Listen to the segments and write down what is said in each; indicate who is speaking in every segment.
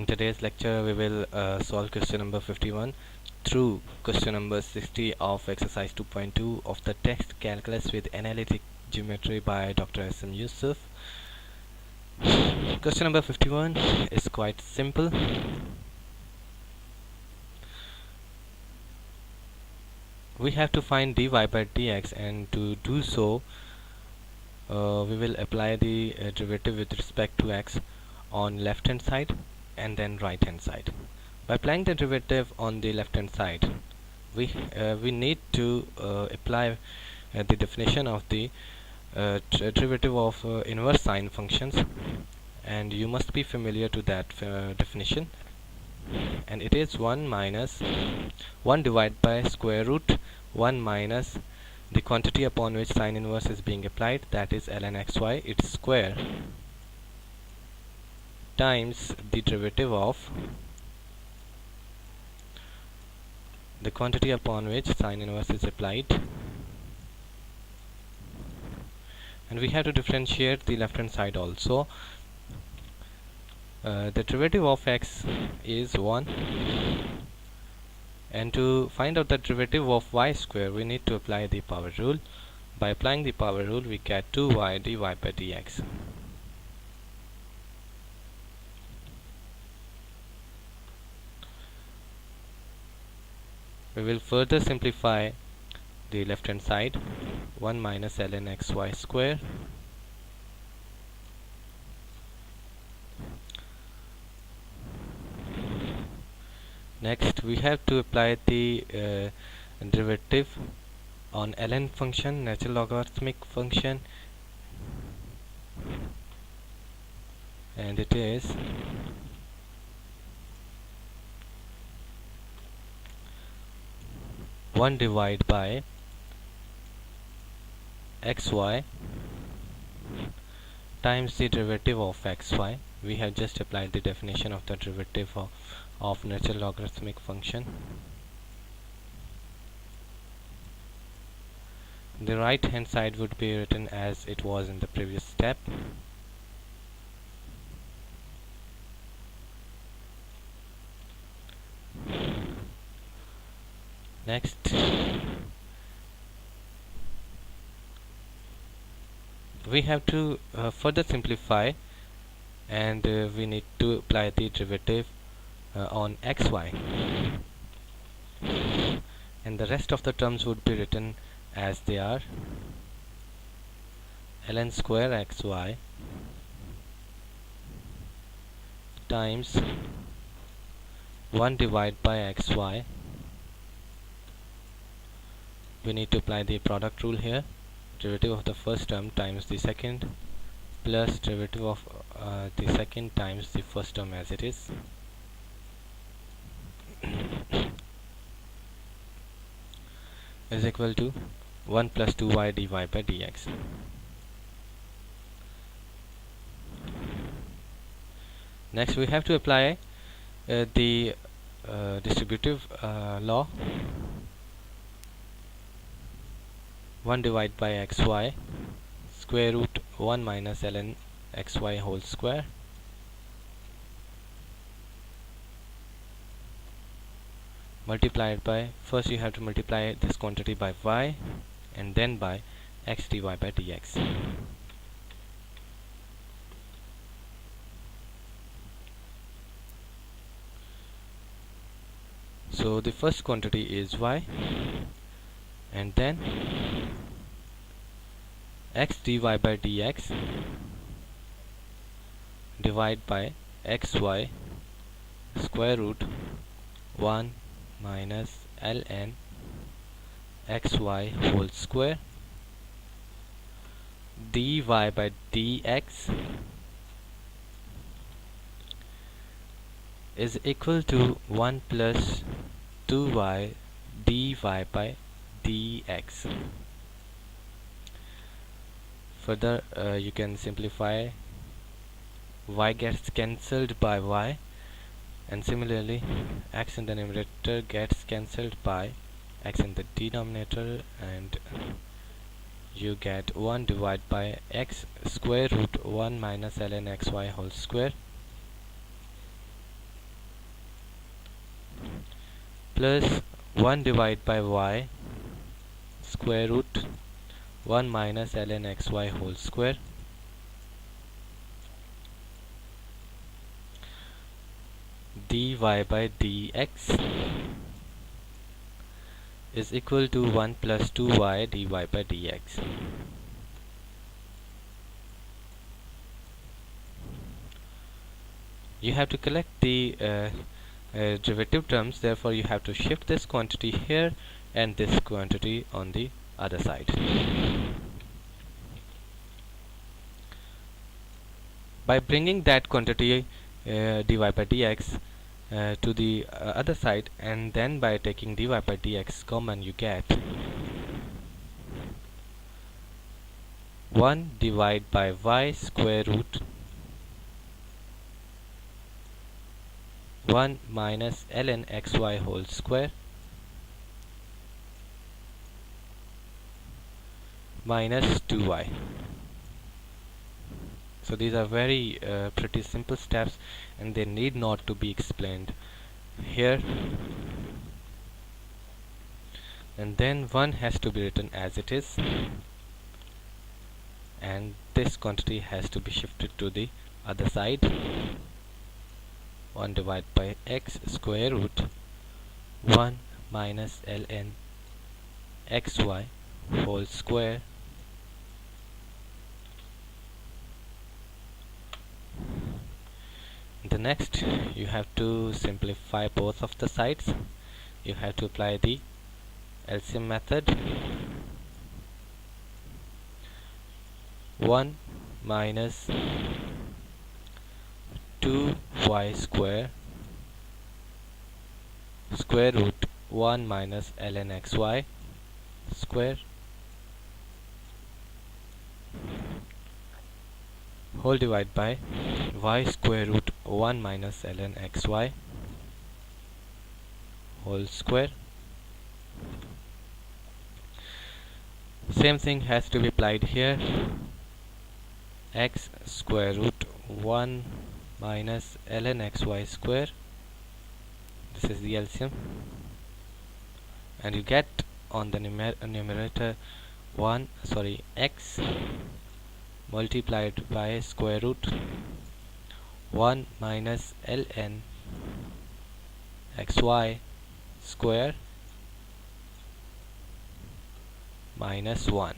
Speaker 1: today's lecture, we will solve question number 51 through question number 60 of exercise 2.2 of the text Calculus with Analytic Geometry by Dr. S.M. Yusuf. Question number 51 is quite simple. We have to find dy by dx, and to do so, we will apply the derivative with respect to x on left hand side and then right hand side. By applying the derivative on the left hand side, we need to apply the definition of the derivative of inverse sine functions, and you must be familiar to that definition, and it is 1 minus 1 divided by square root 1 minus the quantity upon which sine inverse is being applied, that is ln xy, its square, times the derivative of the quantity upon which sine inverse is applied, and we have to differentiate the left hand side also. The derivative of x is 1, and to find out the derivative of y square, we need to apply the power rule. By applying the power rule, we get 2y dy by dx. We will further simplify the left hand side. 1 minus ln xy square next we have to apply the derivative on ln function, natural logarithmic function, and it is one divided by xy times the derivative of xy. We have just applied the definition of the derivative of natural logarithmic function. The right hand side would be written as it was in the previous step. Next, we have to further simplify, and we need to apply the derivative on xy, and the rest of the terms would be written as they are: ln square xy times 1 divided by xy. We need to apply the product rule here. Derivative of the first term times the second plus derivative of the second times the first term as it is. Is equal to 1 plus 2y dy by dx. Next we have to apply the distributive law. 1 divided by xy square root 1 minus ln xy whole square multiplied by, first you have to multiply this quantity by y and then by x dy by dx. So the first quantity is y, and then x dy by dx divided by xy square root 1 minus ln xy whole square dy by dx is equal to 1 plus 2y dy by dx. Further, you can simplify. Y gets cancelled by y, and similarly x in the numerator gets cancelled by x in the denominator, and you get 1 divided by x square root 1 minus ln xy whole square plus 1 divided by y square root 1 minus ln xy whole square dy by dx is equal to 1 plus 2y dy by dx. You have to collect the derivative terms, therefore you have to shift this quantity here and this quantity on the other side. By bringing that quantity dy by dx to the other side, and then by taking dy by dx common, you get 1 divided by y square root 1 minus ln xy whole square minus 2y. So these are very pretty simple steps, and they need not to be explained here. And then 1 has to be written as it is, and this quantity has to be shifted to the other side. 1 divided by x square root 1 minus ln xy whole square the next you have to simplify both of the sides. You have to apply the LCM method. 1 minus 2y square square root 1 minus ln xy square whole divided by y square root 1 minus ln xy whole square. Same thing has to be applied here. X square root 1 minus ln xy square, this is the LCM, and you get on the numerator x multiplied by square root 1 minus ln xy square minus 1.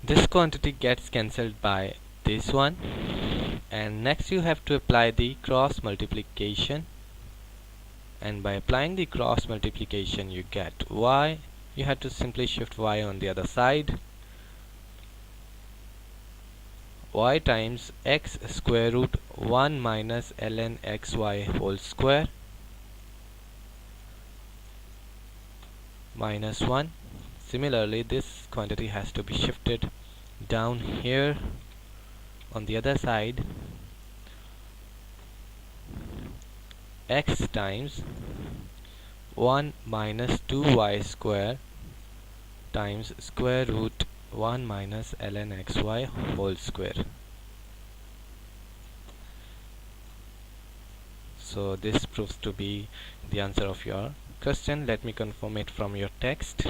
Speaker 1: This quantity gets cancelled by this one, and next you have to apply the cross multiplication, and by applying the cross multiplication you get y. You have to simply shift y on the other side. Y times x square root 1 minus ln xy whole square minus 1. Similarly, this quantity has to be shifted down here on the other side. X times 1 minus 2y square times square root 1 minus ln xy whole square. So this proves to be the answer of your question. Let me confirm it from your text.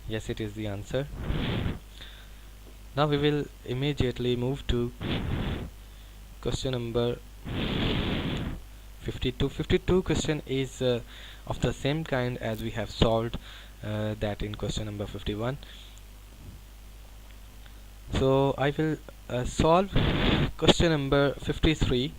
Speaker 1: Yes, it is the answer. Now we will immediately move to question number 52. 52 question is of the same kind as we have solved that in question number 51. So I will solve question number 53,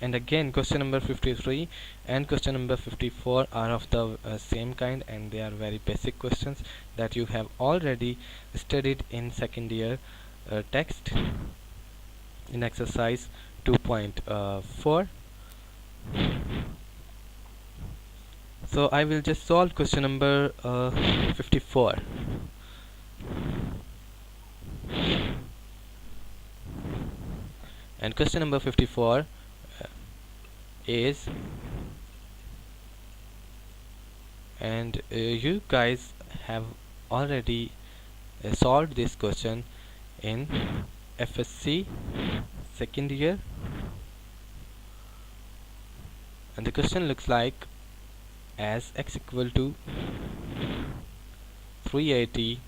Speaker 1: and again question number 53 and question number 54 are of the same kind, and they are very basic questions that you have already studied in second year text in exercise 2.4. So I will just solve question number 54. And question number 54 is And you guys have already solved this question in FSC second year, and the question looks like as x equal to 380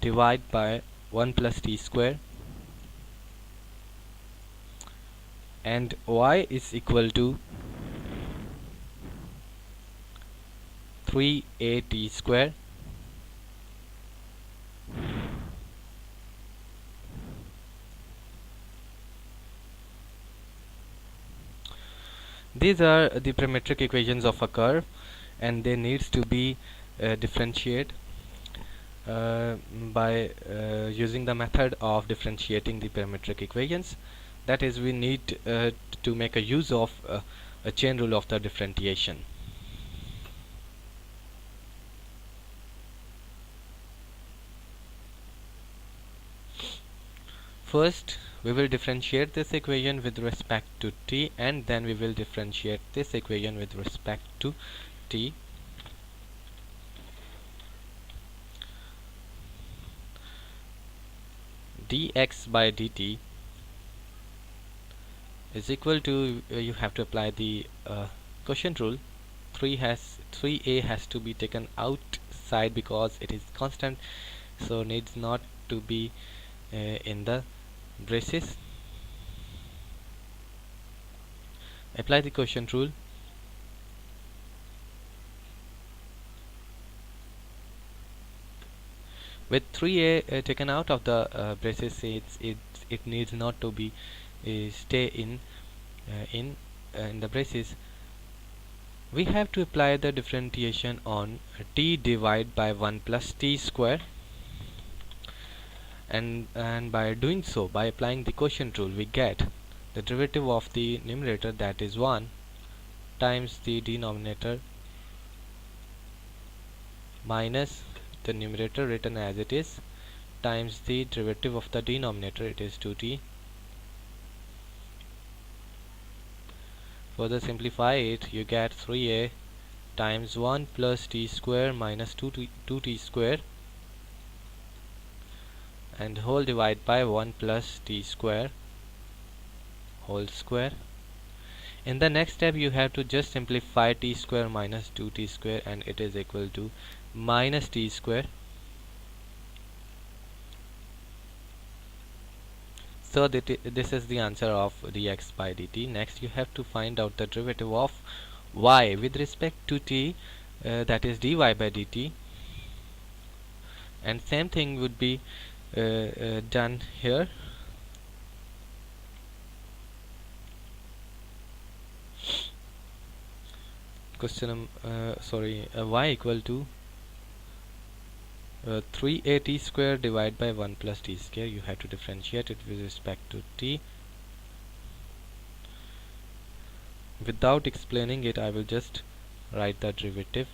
Speaker 1: divided by 1 plus t square and y is equal to 3a t square. These are the parametric equations of a curve, and they needs to be differentiated by using the method of differentiating the parametric equations. That is, we need to make a use of a chain rule of the differentiation. First, we will differentiate this equation with respect to t, and then we will differentiate this equation with respect to t. Dx by dt is equal to, you have to apply the quotient rule. 3a has to be taken outside because it is constant, so needs not to be in the braces. Apply the quotient rule. With 3a taken out of the braces, it needs not to be stay in the braces. We have to apply the differentiation on t divided by 1 plus t square, and by doing so, by applying the quotient rule, we get the derivative of the numerator, that is 1, times the denominator minus the numerator written as it is, times the derivative of the denominator, it is 2t. Further simplify it, you get 3a times 1 plus t square minus 2t square, and whole divided by 1 plus t square whole square. In the next step, you have to just simplify t square minus 2t square, and it is equal to minus t square. So this is the answer of dx by dt. Next, you have to find out the derivative of y with respect to t, that is dy by dt, and same thing would be done here. Question y equal to 3a square divided by 1 plus t square. You have to differentiate it with respect to t. Without explaining it, I will just write the derivative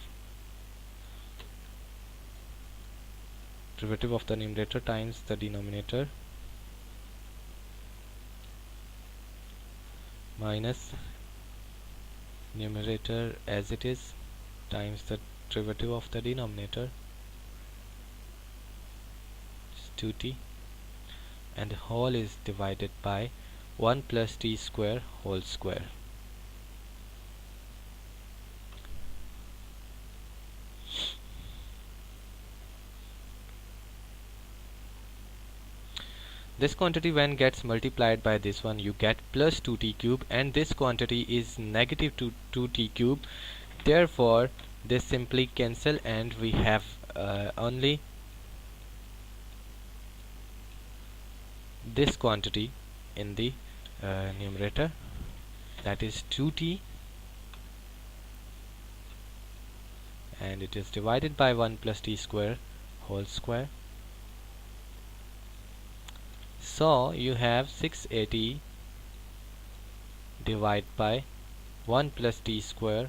Speaker 1: of the numerator times the denominator minus numerator as it is times the derivative of the denominator, 2t, and the whole is divided by 1 plus t square whole square. This quantity, when gets multiplied by this one, you get plus 2t cube, and this quantity is negative 2t cube. Therefore, this simply cancel, and we have only this quantity in the numerator, that is 2t, and it is divided by 1 plus t square whole square. So you have 680 divided by 1 plus t square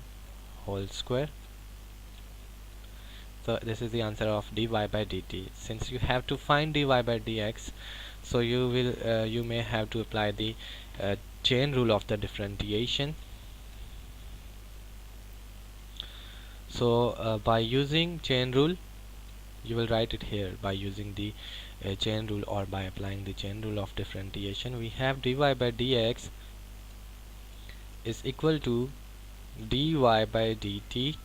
Speaker 1: whole square. So this is the answer of dy by dt. Since you have to find dy by dx, so you may have to apply the chain rule of the differentiation. So by using chain rule, you will write it here. By using the chain rule, or by applying the chain rule of differentiation, we have dy by dx is equal to dy by dt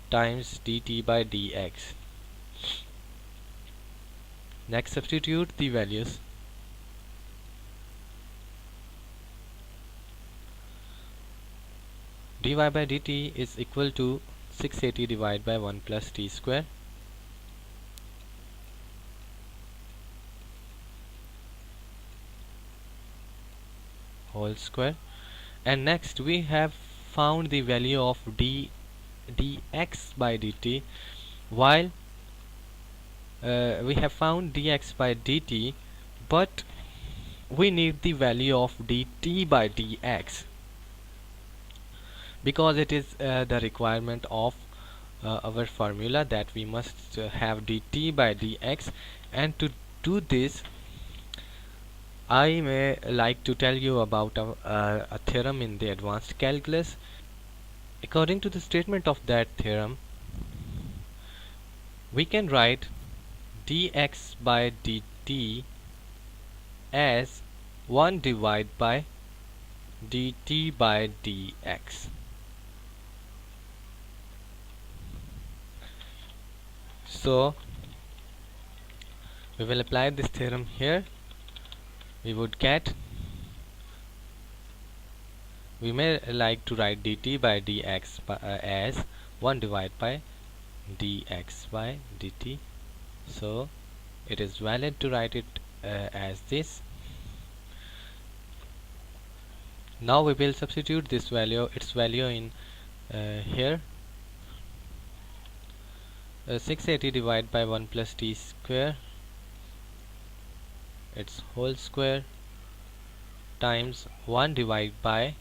Speaker 1: times dt by dx. Next, substitute the values. Dy by dt is equal to 680 divided by 1 plus t square whole square. And next we have found the value of dx by dt, while we have found dx by dt, but we need the value of dt by dx, because it is the requirement of our formula that we must have dt by dx. And to do this, I may like to tell you about a theorem in the advanced calculus. According to the statement of that theorem, we can write dx by dt as 1 divided by dt by dx. So we will apply this theorem here. We would get, we may like to write dt by dx as 1 divided by dx by dt. So it is valid to write it as this. Now we will substitute this value, its value, in here. 680 divided by 1 plus t square, its whole square, times 1 divided by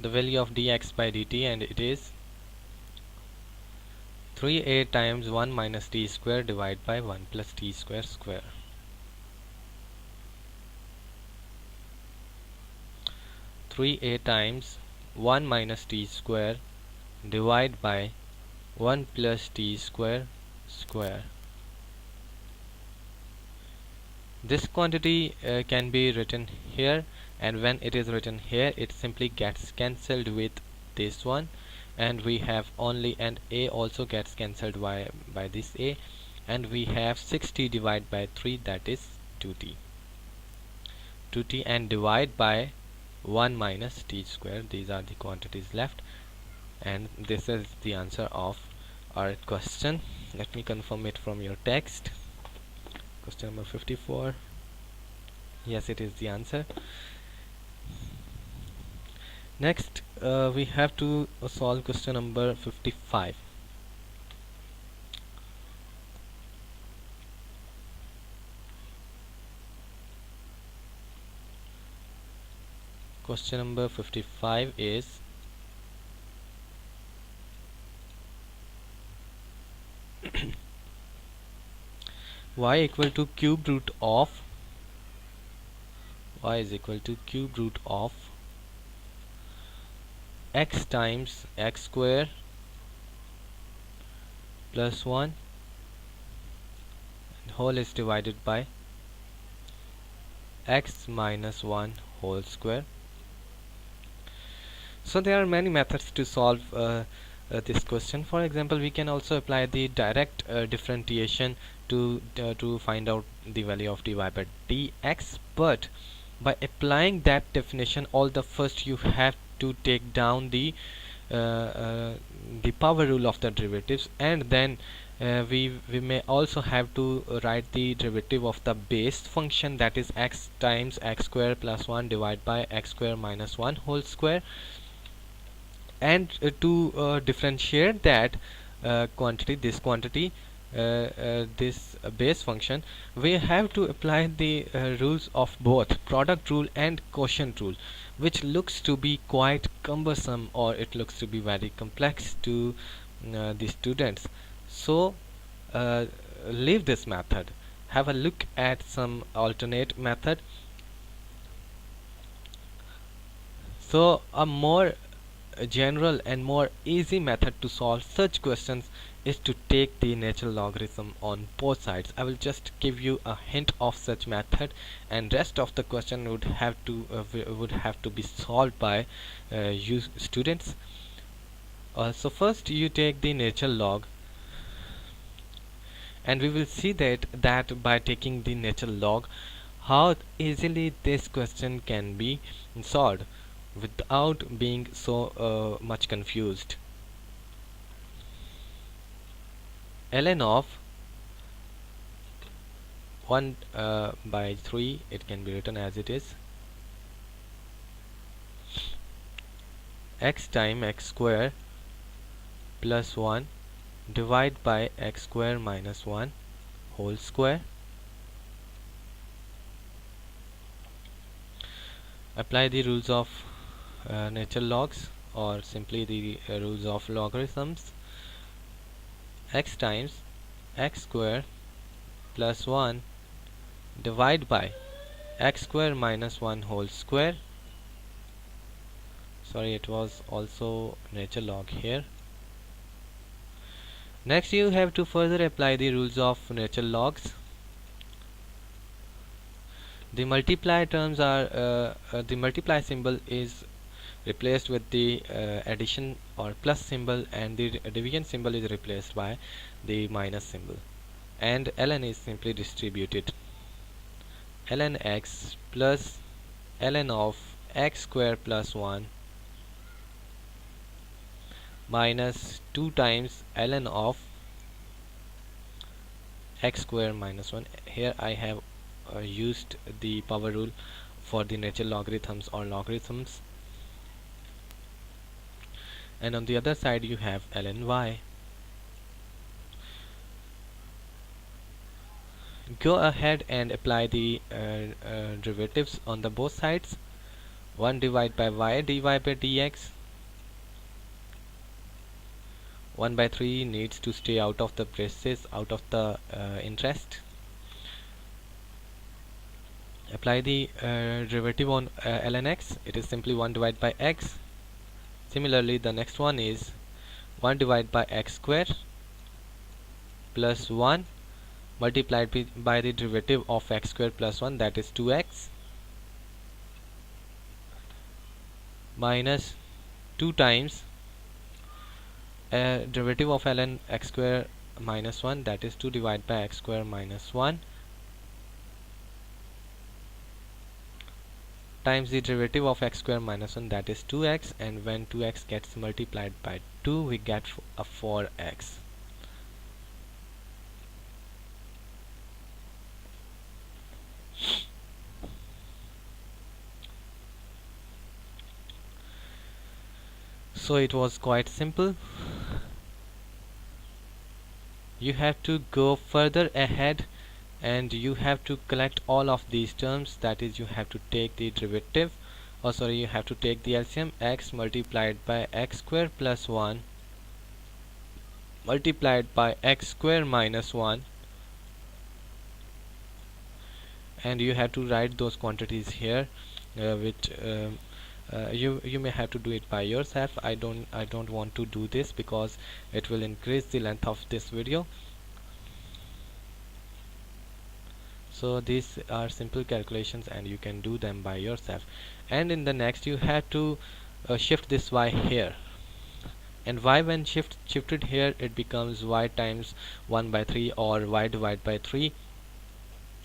Speaker 1: the value of dx by dt, and it is 3a times 1 minus t square divided by 1 plus t square square. 3a times 1 minus t square divided by 1 plus t square square. This quantity can be written here, and when it is written here, it simply gets cancelled with this one, and we have only, and a also gets cancelled by this a, and we have 60 divided by 3, that is 2t, and divide by 1 minus t square. These are the quantities left, and this is the answer of our question. Let me confirm it from your text. Question number 54. Yes, it is the answer. Next, we have to solve question number 55. Question number 55 is y equal to cube root of x times x square plus 1, and whole is divided by x minus 1 whole square. So there are many methods to solve this question. For example, we can also apply the direct differentiation to find out the value of dy by dx, but by applying that definition, all the first you have to take down the power rule of the derivatives, and then we may also have to write the derivative of the base function, that is x times x square plus 1 divided by x square minus 1 whole square. And to differentiate that quantity, this base function, we have to apply the rules of both product rule and quotient rule, which looks to be quite cumbersome, or it looks to be very complex to the students. So leave this method, have a look at some alternate method. So a more general and more easy method to solve such questions is to take the natural logarithm on both sides. I will just give you a hint of such method, and rest of the question would have to be solved by you students. So first you take the natural log, and we will see that by taking the natural log how easily this question can be solved without being so much confused. Ln of 1 by 3, it can be written as it is, x times x square plus 1 divided by x square minus 1 whole square. Apply the rules of natural logs, or simply the rules of logarithms. X times x square plus 1 divided by x square minus 1 whole square. Sorry, it was also natural log here. Next you have to further apply the rules of natural logs. The multiply terms are the multiply symbol is replaced with the addition or plus symbol, and the division symbol is replaced by the minus symbol, and ln is simply distributed. Ln x plus ln of x square plus 1 minus 2 times ln of x square minus 1. Here I have used the power rule for the natural logarithms or logarithms, and on the other side you have ln y. Go ahead and apply the derivatives on the both sides. 1 divided by y dy by dx. 1 by 3 needs to stay out of the braces, out of the interest. Apply the derivative on ln x. It is simply 1 divided by x. Similarly, the next one is 1 divided by x square plus 1 multiplied by the derivative of x square plus 1, that is 2x, minus 2 times derivative of ln x square minus 1, that is 2 divided by x square minus 1, times the derivative of x square minus 1, that is 2x, and when 2x gets multiplied by 2 we get a 4x. So it was quite simple. You have to go further ahead and you have to collect all of these terms, that is you have to take the derivative, or sorry, you have to take the LCM, x multiplied by x square plus 1 multiplied by x square minus 1, and you have to write those quantities here, which you may have to do it by yourself. I don't want to do this because it will increase the length of this video. So these are simple calculations and you can do them by yourself. And in the next you have to shift this y here, and y when shifted here, it becomes y times 1 by 3 or y divided by 3.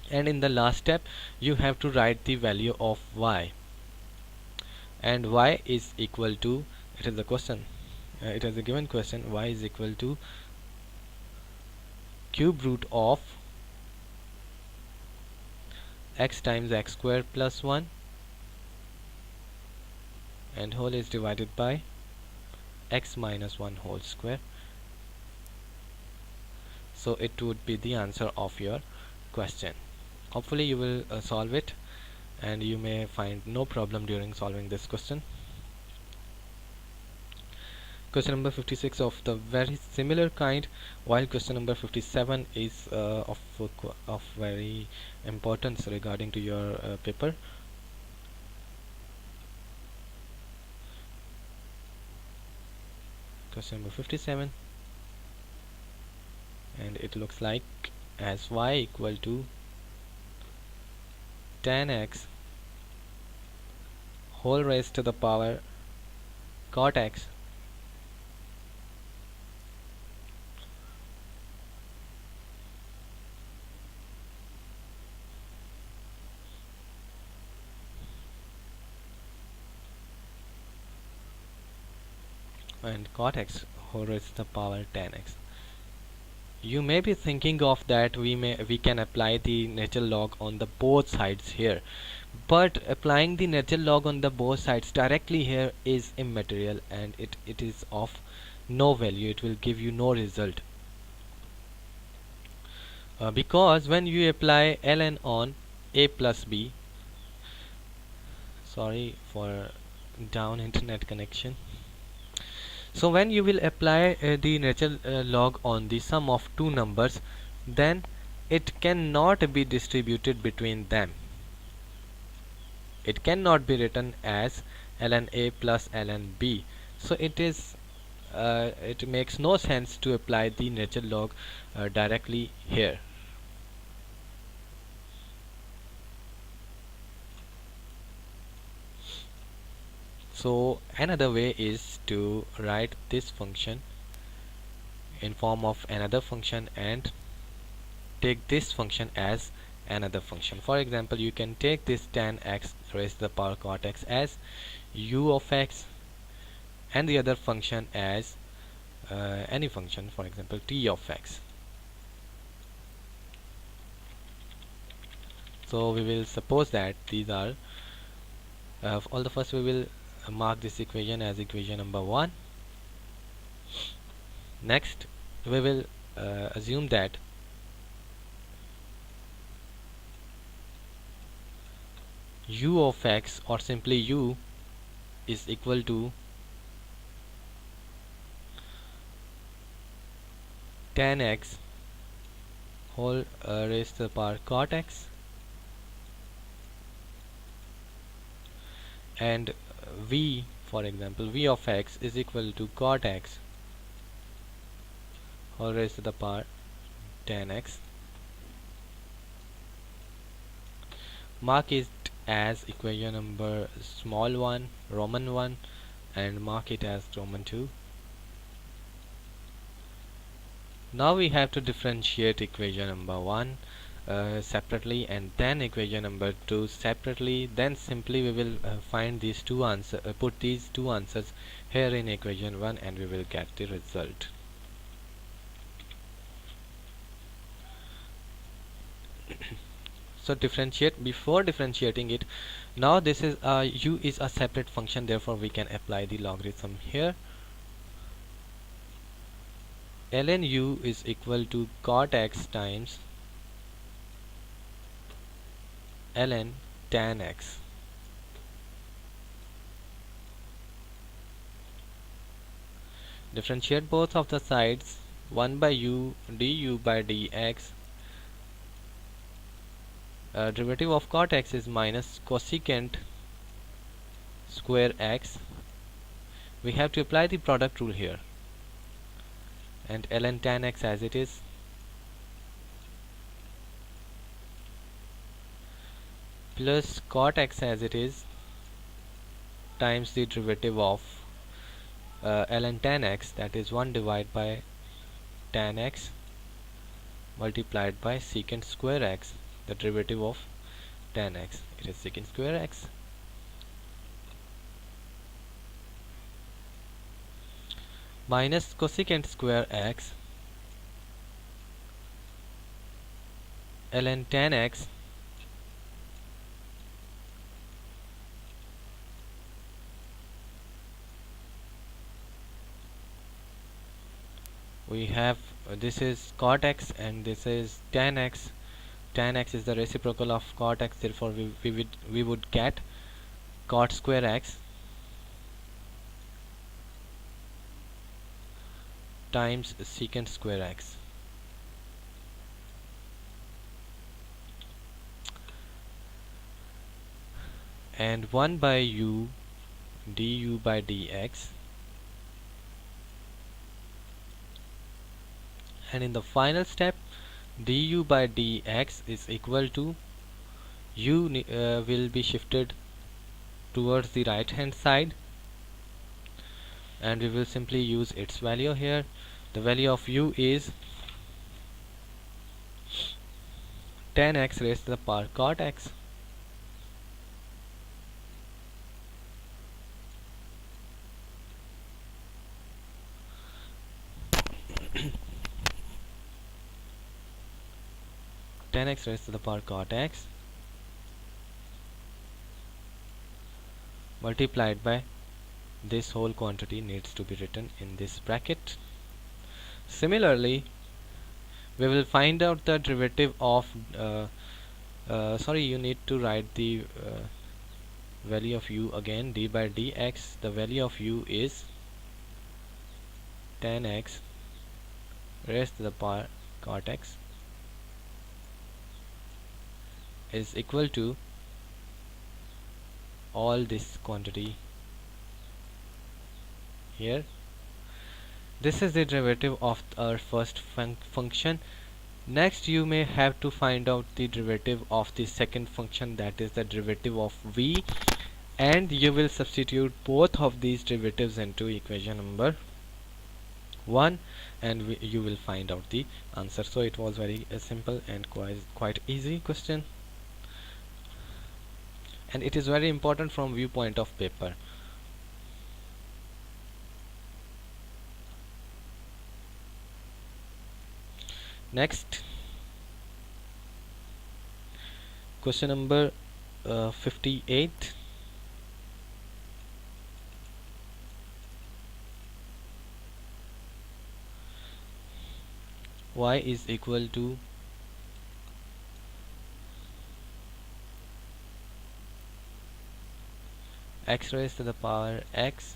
Speaker 1: And in the last step you have to write the value of y, and y is equal to, it is a question, it is a given question, y is equal to cube root of x times x square plus 1 and whole is divided by x minus 1 whole square. So it would be the answer of your question. Hopefully you will solve it and you may find no problem during solving this question. Question number 56 of the very similar kind, while question number 57 is of very importance regarding to your paper. Question number 57, and it looks like as y equal to tan x whole raised to the power cot x and cot x whole raised to the power tan x. You may be thinking of that we can apply the natural log on the both sides here, but applying the natural log on the both sides directly here is immaterial, and it is of no value. It will give you no result, because when you apply ln on a plus b, sorry for down internet connection. So when you will apply the natural log on the sum of two numbers, then it cannot be distributed between them. It cannot be written as ln a plus ln b. So it makes no sense to apply the natural log directly here. So another way is to write this function in form of another function and take this function as another function. For example, you can take this tan x raised to the power cot x as u of x, and the other function as any function, for example t of x. So we will suppose that these are all the first we will mark this equation as equation number 1. Next we will assume that u of x, or simply u, is equal to tan x whole raised to the power cot x, and v, for example v of x, is equal to cot x whole raised to the power tan x. Mark it as equation number small 1, Roman 1, and mark it as Roman 2. Now we have to differentiate equation number 1 separately, and then equation number 2 separately. Then simply we will find these two answers, put these two answers here in equation 1, and we will get the result. So differentiate. Before differentiating it, now this is u is a separate function, therefore we can apply the logarithm here. Ln u is equal to cot x times ln tan x. Differentiate both of the sides. 1 by u du by dx. Derivative of cot x is minus cosecant square x. We have to apply the product rule here, and ln tan x as it is, plus cot x as it is, times the derivative of ln tan x, that is 1 divided by tan x multiplied by secant square x, the derivative of tan x, it is secant square x, minus cosecant square x ln tan x we have this is cot x and this is tan x. Tan x is the reciprocal of cot x, therefore we would get cot square x times secant square x. And 1 by u du by dx and in the final step du by dx is equal to will be shifted towards the right hand side, and we will simply use its value here. The value of u is 10x raised to the power cot x. Ten x raised to the power cot x multiplied by this whole quantity needs to be written in this bracket. Similarly, we will find out the derivative of sorry, you need to write the value of u again. D by dx, the value of u is 10x raised to the power cot x is equal to all this quantity here. This is the derivative of our first function. Next, you may have to find out the derivative of the second function, that is the derivative of v, and you will substitute both of these derivatives into equation number 1, and you will find out the answer. So it was very simple and quite easy question, and it is very important from viewpoint of paper. Next, question number 58. Y is equal to x raised to the power x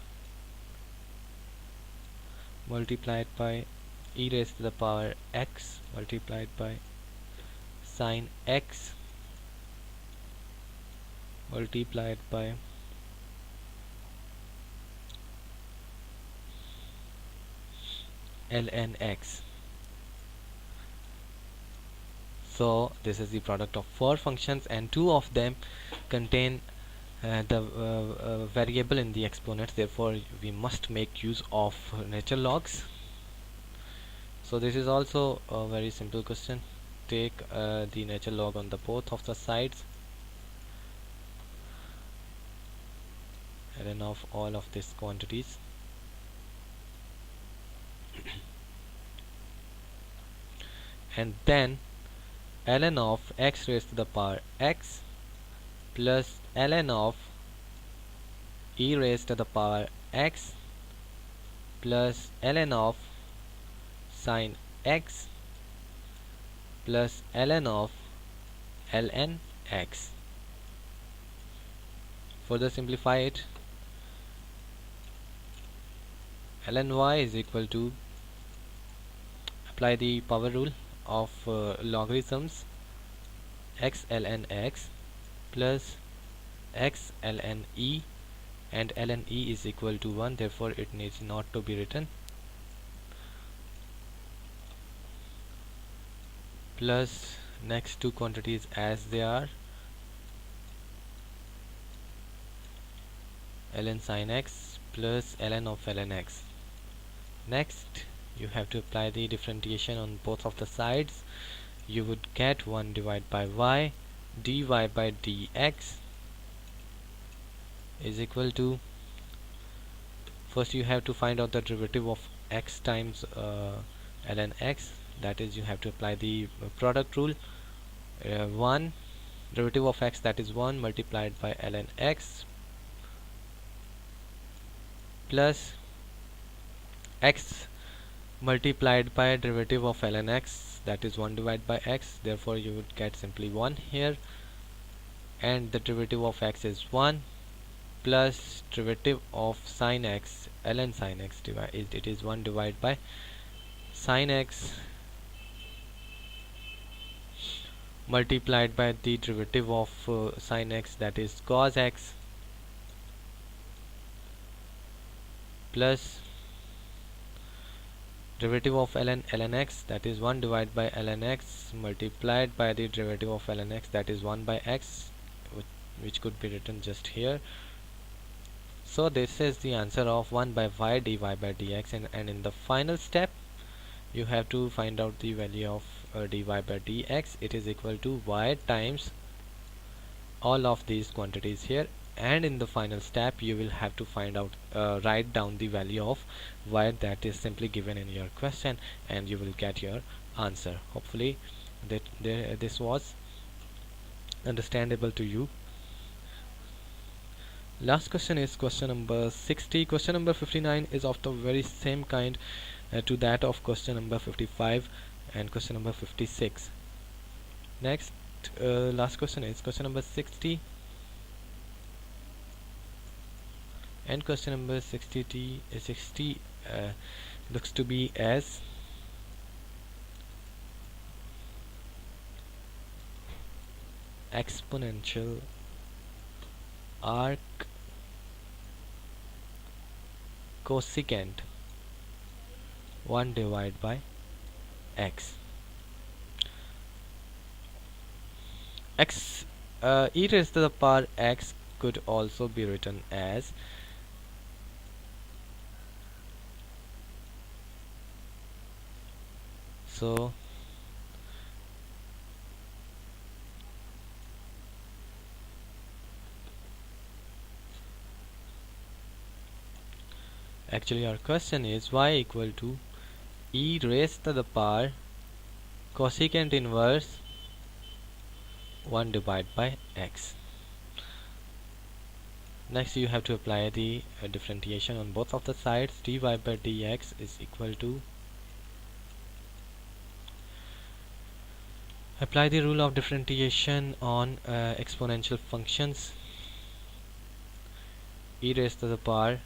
Speaker 1: multiplied by e raised to the power x multiplied by sine x multiplied by ln x. So this is the product of 4 functions, and 2 of them contain the variable in the exponents. Therefore we must make use of natural logs. So this is also a very simple question. Take the natural log on the both of the sides, ln of all of these quantities, and then ln of x raised to the power x plus ln of e raised to the power x plus ln of sine x plus ln of ln x. Further simplify it. ln y is equal to, apply the power rule of logarithms, x ln x plus x ln e, and ln e is equal to 1, therefore it needs not to be written, plus next two quantities as they are, ln sin x plus ln of ln x. Next, you have to apply the differentiation on both of the sides. You would get 1 divided by y, dy by dx is equal to, first you have to find out the derivative of x times ln x, that is you have to apply the product rule. 1 derivative of x, that is 1 multiplied by ln x plus x multiplied by derivative of ln x, that is 1 divided by x, therefore you would get simply 1 here, and the derivative of x is 1 plus derivative of sin x, ln sin x, it is 1 divided by sin x multiplied by the derivative of sin x, that is cos x, plus derivative of ln x, that is 1 divided by ln x multiplied by the derivative of ln x, that is 1 by x, which could be written just here. So this is the answer of 1 by y dy by dx, and in the final step you have to find out the value of dy by dx. It is equal to y times all of these quantities here, and in the final step you will have to find out write down the value of y that is simply given in your question, and you will get your answer. Hopefully this was understandable to you. Last question is question number 60. Question number 59 is of the very same kind to that of question number 55 and question number 56. Next, last question is question number 60, and question number 60 looks to be as exponential arc cosecant 1 divided by x. E raised to the power x could also be written as so actually our question is y equal to e raised to the power cosecant inverse 1 divided by x. Next you have to apply the differentiation on both of the sides. Dy by dx is equal to, apply the rule of differentiation on exponential functions. E raised to the power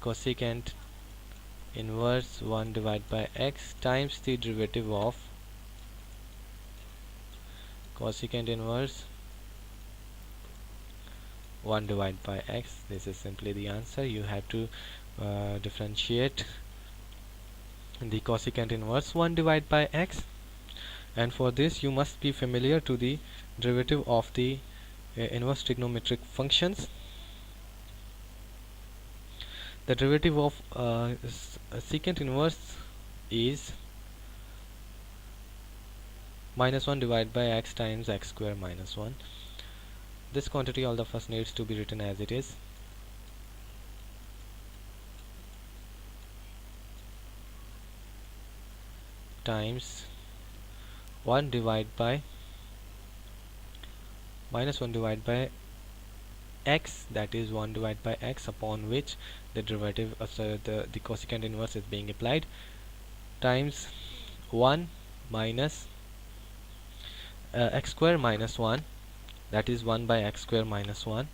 Speaker 1: cosecant inverse 1 divided by x times the derivative of cosecant inverse 1 divided by x. This is simply the answer. You have to differentiate the cosecant inverse 1 divided by x, and for this you must be familiar to the derivative of the inverse trigonometric functions. The derivative of secant inverse is minus 1 divided by x times x square minus 1. This quantity all of us needs to be written as it is. Times 1 divided by minus 1 divided by x, that is 1 divided by x, upon which the derivative of the cosecant inverse is being applied, times 1 minus x square minus 1, that is 1 by x square minus 1,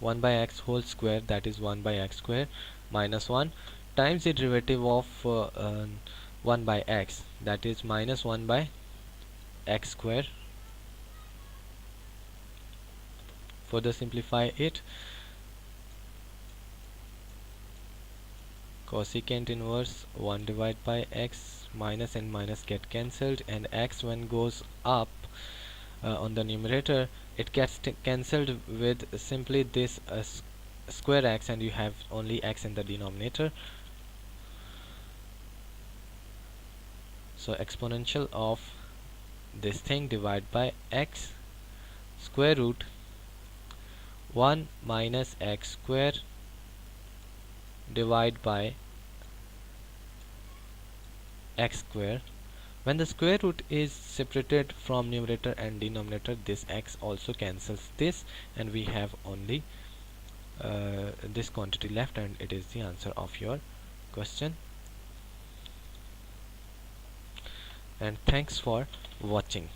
Speaker 1: 1 by x whole square, that is 1 by x square minus 1, times the derivative of 1 by x, that is minus 1 by x square. Further simplify it, cosecant inverse 1 divided by x, minus and minus get cancelled, and x when goes up on the numerator, it gets cancelled with simply this square x, and you have only x in the denominator. So exponential of this thing divided by x square root 1 minus x square divided by x square. When the square root is separated from numerator and denominator, this x also cancels this, and we have only this quantity left, and it is the answer of your question. And thanks for watching.